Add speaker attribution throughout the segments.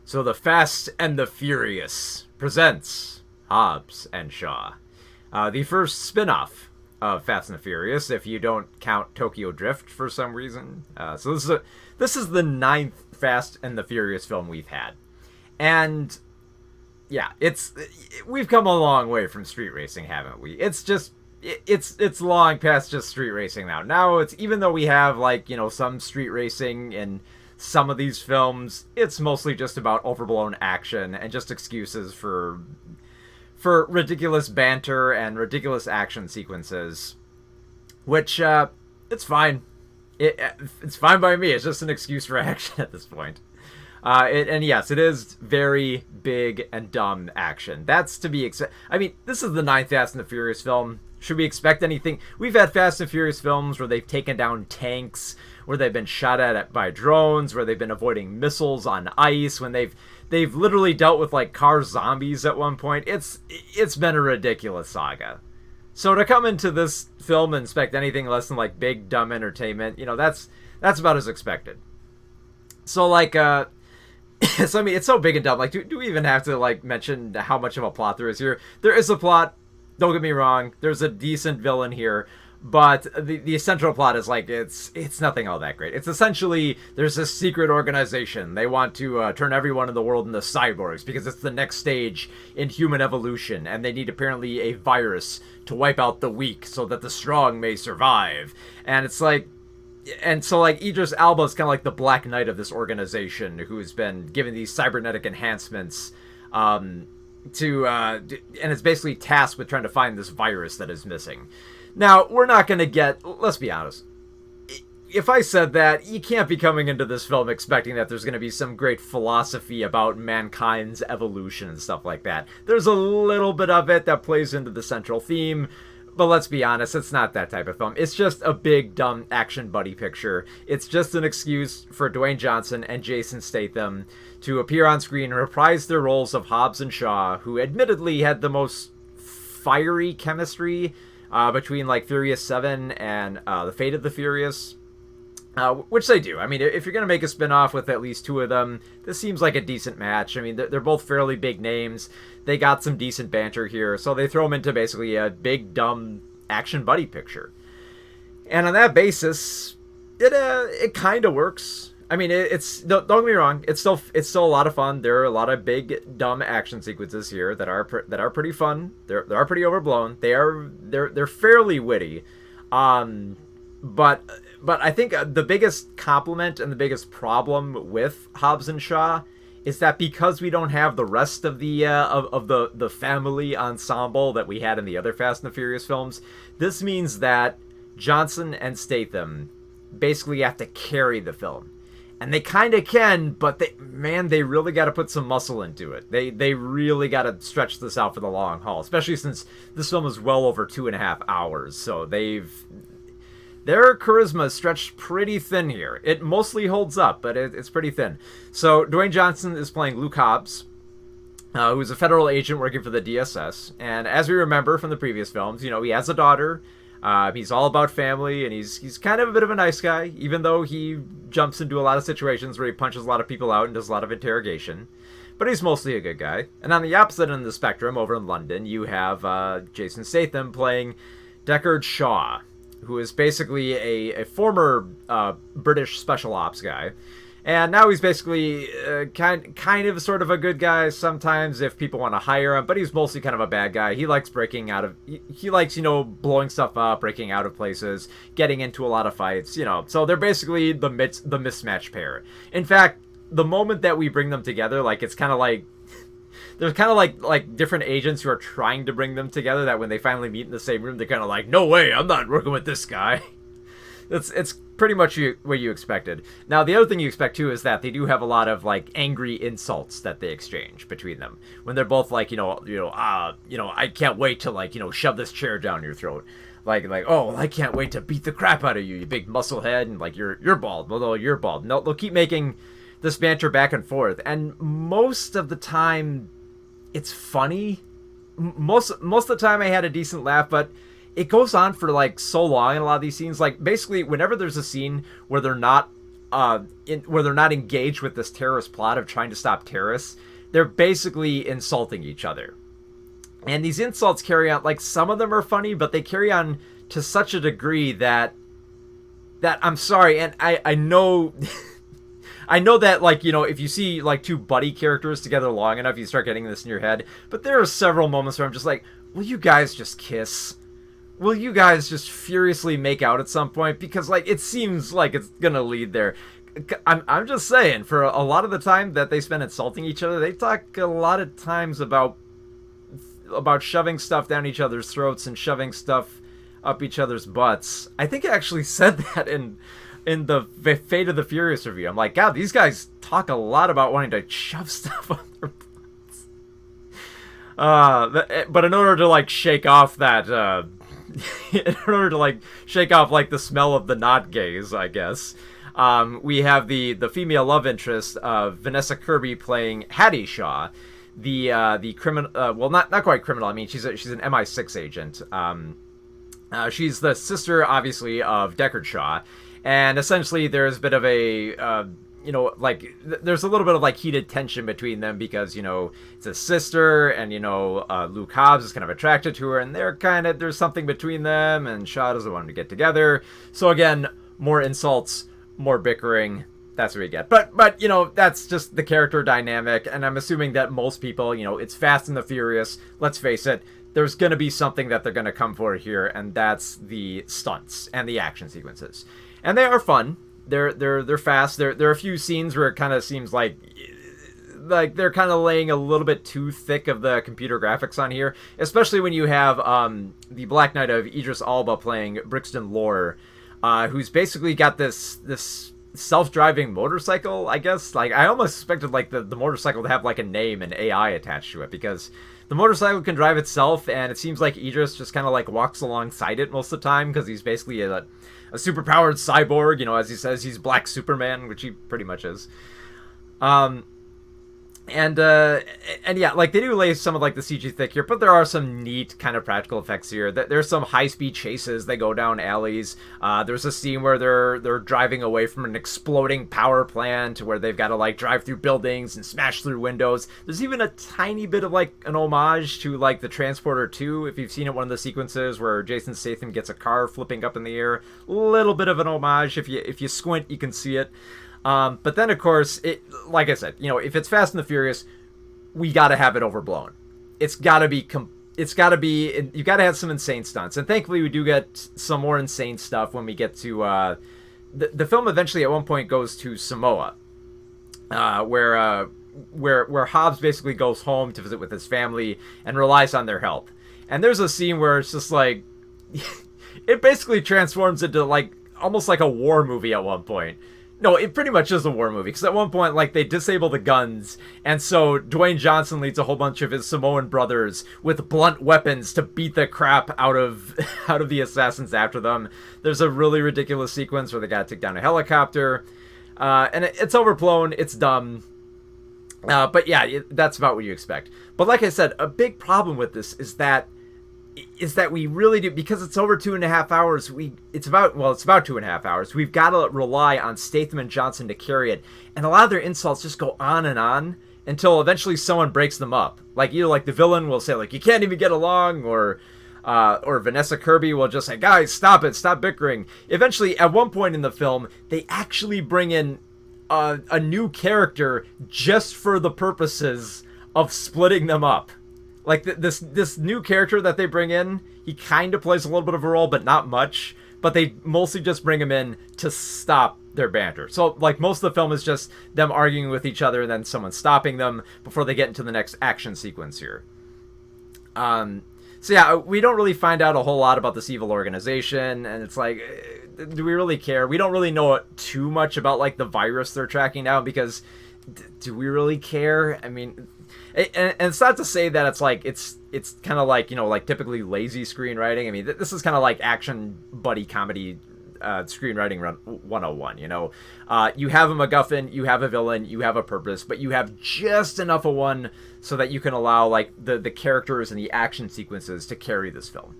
Speaker 1: So the Fast and the Furious presents Hobbs and Shaw, the first spin-off of Fast and the Furious, if you don't count Tokyo Drift for some reason. So this is the ninth Fast and the Furious film we've had, and yeah, we've come a long way from street racing, haven't we? It's long past just street racing now. Now it's, even though we have some street racing in some of these films, it's mostly just about overblown action and just excuses for ridiculous banter and ridiculous action sequences, which it's fine. It's fine by me. It's just an excuse for action at this point. And yes, it is very big and dumb action. That's to be I mean, this is the ninth Fast and the Furious film. Should we expect anything? We've had Fast and Furious films where they've taken down tanks, where they've been shot at by drones, where they've been avoiding missiles on ice, when they've literally dealt with car zombies at one point. It's been a ridiculous saga. So to come into this film and expect anything less than big dumb entertainment, that's about as expected. So so I mean, it's so big and dumb. Do we even have to mention how much of a plot there is here? There is a plot. Don't get me wrong. There's a decent villain here, but the central plot is it's nothing all that great. It's essentially, there's this secret organization. They want to turn everyone in the world into cyborgs because it's the next stage in human evolution, and they need apparently a virus to wipe out the weak so that the strong may survive. And it's and so Idris Elba is kind of like the Black Knight of this organization, who's been given these cybernetic enhancements, and it's basically tasked with trying to find this virus that is missing. Now, we're not going to get, let's be honest, if I said that, you can't be coming into this film expecting that there's going to be some great philosophy about mankind's evolution and stuff like that. There's a little bit of it that plays into the central theme, but let's be honest, it's not that type of film. It's just a big, dumb action buddy picture. It's just an excuse for Dwayne Johnson and Jason Statham to appear on screen and reprise their roles of Hobbs and Shaw, who admittedly had the most fiery chemistry between Furious 7 and The Fate of the Furious. Which they do. I mean, if you're going to make a spin-off with at least two of them, this seems like a decent match. I mean, they're both fairly big names. They got some decent banter here, so they throw them into basically a big, dumb action buddy picture. And on that basis, it kind of works. I mean, don't get me wrong, it's still a lot of fun. There are a lot of big, dumb action sequences here that are pretty fun. They are pretty overblown. They're fairly witty. But I think the biggest compliment and the biggest problem with Hobbs and Shaw is that because we don't have the rest of the family ensemble that we had in the other Fast and the Furious films, this means that Johnson and Statham basically have to carry the film. And they kind of can, but they really got to put some muscle into it. They really got to stretch this out for the long haul, especially since this film is well over 2.5 hours. So their charisma is stretched pretty thin here. It mostly holds up, but it's pretty thin. So Dwayne Johnson is playing Luke Hobbs, who's a federal agent working for the DSS. And as we remember from the previous films, he has a daughter. He's all about family, and he's kind of a bit of a nice guy, even though he jumps into a lot of situations where he punches a lot of people out and does a lot of interrogation. But he's mostly a good guy. And on the opposite end of the spectrum, over in London, you have Jason Statham playing Deckard Shaw, who is basically a former British special ops guy. And now he's basically kind of sort of a good guy sometimes if people want to hire him, but he's mostly kind of a bad guy. He likes breaking out of... He likes, blowing stuff up, breaking out of places, getting into a lot of fights, So they're basically the mismatched pair. In fact, the moment that we bring them together, it's kind of like... There's kind of like different agents who are trying to bring them together, that when they finally meet in the same room, they're kind of like, no way, I'm not working with this guy. It's pretty much what you expected. Now, the other thing you expect, too, is that they do have a lot of, angry insults that they exchange between them. When they're both I can't wait to, shove this chair down your throat. Oh, I can't wait to beat the crap out of you, you big muscle head, and, you're bald. Well, no, you're bald. No, they'll keep making this banter back and forth. And most of the time, it's funny. Most of the time I had a decent laugh, but it goes on for so long in a lot of these scenes. Basically, whenever there's a scene where they're not where they're not engaged with this terrorist plot of trying to stop terrorists, they're basically insulting each other. And these insults carry on, like, some of them are funny, but they carry on to such a degree that I'm sorry, and I know I know that, like, you know, if you see, like, two buddy characters together long enough, you start getting this in your head. But there are several moments where I'm just like, will you guys just kiss? Will you guys just furiously make out at some point? Because, like, it seems like it's gonna lead there. I'm just saying, for a lot of the time that they spend insulting each other, they talk a lot of times about shoving stuff down each other's throats and shoving stuff up each other's butts. I think I actually said that in the Fate of the Furious review. I'm like, God, these guys talk a lot about wanting to shove stuff on their butts. But in order to, like, shake off that, in order to, like, shake off, like, the smell of the not gays, I guess, we have the female love interest of Vanessa Kirby playing Hattie Shaw, the criminal, well, not quite criminal. I mean, she's an MI6 agent. She's the sister, obviously, of Deckard Shaw, and essentially there's a bit of a, you know, like, there's a little bit of, like, heated tension between them because, you know, it's a sister, and, you know, Luke Hobbs is kind of attracted to her, and there's something between them, and Shaw doesn't want them to get together. So again, more insults, more bickering. That's what we get. But you know, that's just the character dynamic, and I'm assuming that most people, you know, it's Fast and the Furious. Let's face it, there's gonna be something that they're gonna come for here, and that's the stunts and the action sequences. And they are fun. They're fast. There are a few scenes where it kind of seems like they're kind of laying a little bit too thick of the computer graphics on here, especially when you have the Black Knight of Idris Elba playing Brixton Lore, who's basically got this self-driving motorcycle, I guess. Like, I almost expected, like, the motorcycle to have, like, a name and AI attached to it, because the motorcycle can drive itself, and it seems like Idris just kind of, like, walks alongside it most of the time, because he's basically a super-powered cyborg, you know, as he says, he's Black Superman, which he pretty much is. And yeah, like, they do lay some of, like, the CG thick here, but there are some neat kind of practical effects here. There's some high-speed chases. They go down alleys. There's a scene where they're driving away from an exploding power plant, where they've got to, like, drive through buildings and smash through windows. There's even a tiny bit of, like, an homage to, like, the Transporter 2, if you've seen it, one of the sequences where Jason Statham gets a car flipping up in the air. A little bit of an homage. If you squint, you can see it. But then, of course, like I said, you know, if it's Fast and the Furious, we gotta have it overblown. You gotta have some insane stunts. And thankfully, we do get some more insane stuff when we get to, the film eventually at one point goes to Samoa, where Hobbs basically goes home to visit with his family and relies on their help. And there's a scene where it's just like, it basically transforms into, like, almost like a war movie at one point. No, it pretty much is a war movie, because at one point, like, they disable the guns, and so Dwayne Johnson leads a whole bunch of his Samoan brothers with blunt weapons to beat the crap out of the assassins after them. There's a really ridiculous sequence where they gotta take down a helicopter, and it's overblown, it's dumb, but yeah, that's about what you expect. But like I said, a big problem with this is that we really do, because it's over 2.5 hours, it's about 2.5 hours, we've got to rely on Statham and Johnson to carry it, and a lot of their insults just go on and on until eventually someone breaks them up. Like, either, like, the villain will say, like, you can't even get along, or Vanessa Kirby will just say, guys, stop bickering. Eventually, at one point in the film, they actually bring in a new character just for the purposes of splitting them up. Like, this new character that they bring in, he kind of plays a little bit of a role, but not much. But they mostly just bring him in to stop their banter. So, like, most of the film is just them arguing with each other and then someone stopping them before they get into the next action sequence here. So yeah, we don't really find out a whole lot about this evil organization, and it's like, do we really care? We don't really know too much about, like, the virus they're tracking down, because do we really care? I mean, and it's not to say that it's like, it's kind of like, you know, like, typically lazy screenwriting. I mean, this is kind of like action buddy comedy screenwriting 101, you know. You have a MacGuffin, you have a villain, you have a purpose, but you have just enough of one so that you can allow, like, the characters and the action sequences to carry this film,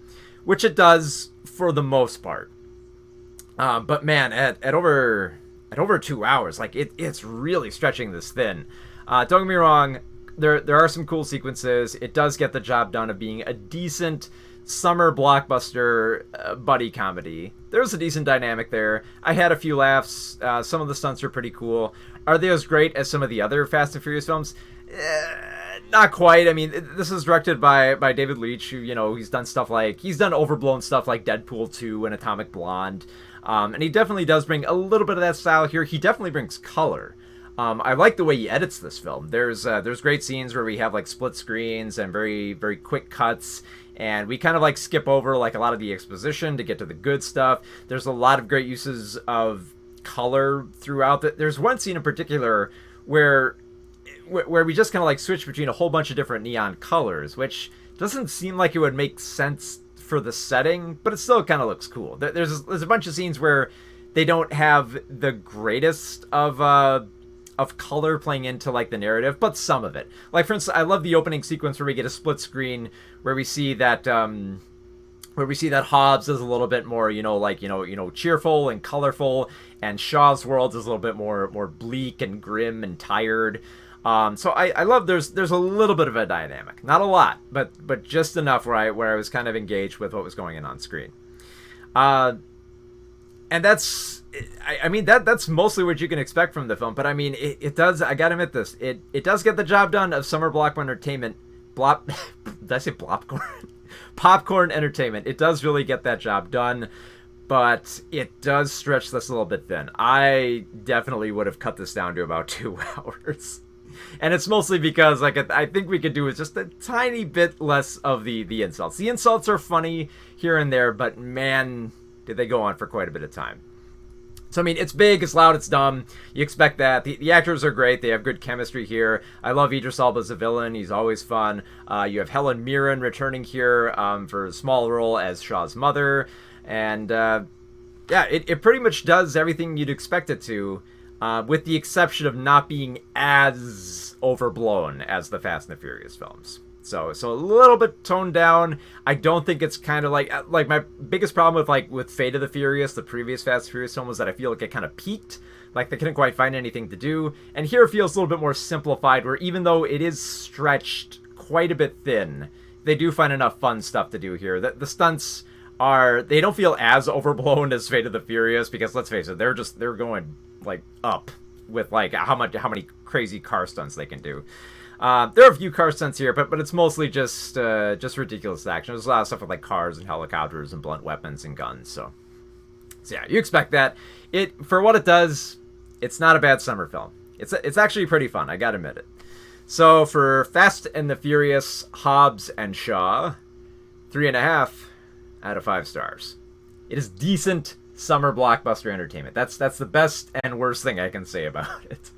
Speaker 1: which it does for the most part. But man, at over at over 2 hours. Like it's really stretching this thin. Don't get me wrong, there are some cool sequences. It does get the job done of being a decent summer blockbuster buddy comedy. There's a decent dynamic there. I had a few laughs. Some of the stunts are pretty cool. Are they as great as some of the other Fast and Furious films? Not quite. I mean, this is directed by David Leitch, who, he's done overblown stuff like Deadpool 2 and Atomic Blonde. And he definitely does bring a little bit of that style here. He definitely brings color. I like the way he edits this film. There's great scenes where we have like split screens and very, very quick cuts. And we kind of like skip over like a lot of the exposition to get to the good stuff. There's a lot of great uses of color throughout. There's one scene in particular where we just kind of like switch between a whole bunch of different neon colors, which doesn't seem like it would make sense for the setting, but it still kind of looks cool. There's a bunch of scenes where they don't have the greatest of color playing into like the narrative, but some of it. Like for instance, I love the opening sequence where we get a split screen where we see that Hobbs is a little bit more, cheerful and colorful, and Shaw's world is a little bit more bleak and grim and tired. So I love there's a little bit of a dynamic, not a lot, but just enough where I was kind of engaged with what was going on screen. And that's, I mean, that's mostly what you can expect from the film. But I mean, it does, I gotta admit this, it does get the job done of summer blockbuster entertainment. Did I say blopcorn? Popcorn entertainment. It does really get that job done, but it does stretch this a little bit thin. I definitely would have cut this down to about 2 hours. And it's mostly because I think we could do with just a tiny bit less of the insults. The insults are funny here and there, but man, did they go on for quite a bit of time. So, I mean, it's big, it's loud, it's dumb. You expect that. The actors are great. They have good chemistry here. I love Idris Elba as a villain. He's always fun. You have Helen Mirren returning here for a small role as Shaw's mother. And, it pretty much does everything you'd expect it to, with the exception of not being as overblown as the Fast and the Furious films. So a little bit toned down. I don't think it's kind of like my biggest problem with Fate of the Furious, the previous Fast and Furious film, was that I feel like it kind of peaked. Like they couldn't quite find anything to do. And here it feels a little bit more simplified, where even though it is stretched quite a bit thin, they do find enough fun stuff to do here. The stunts they don't feel as overblown as Fate of the Furious, because let's face it, they're going like up with like how many crazy car stunts they can do. There are a few car stunts here, but it's mostly just ridiculous action. There's a lot of stuff with like cars and helicopters and blunt weapons and guns. So yeah, you expect that. For what it does, it's not a bad summer film. It's actually pretty fun. I gotta admit it. So for Fast and the Furious, Hobbs and Shaw, 3.5 out of 5 stars. It is decent summer blockbuster entertainment. That's the best and worst thing I can say about it.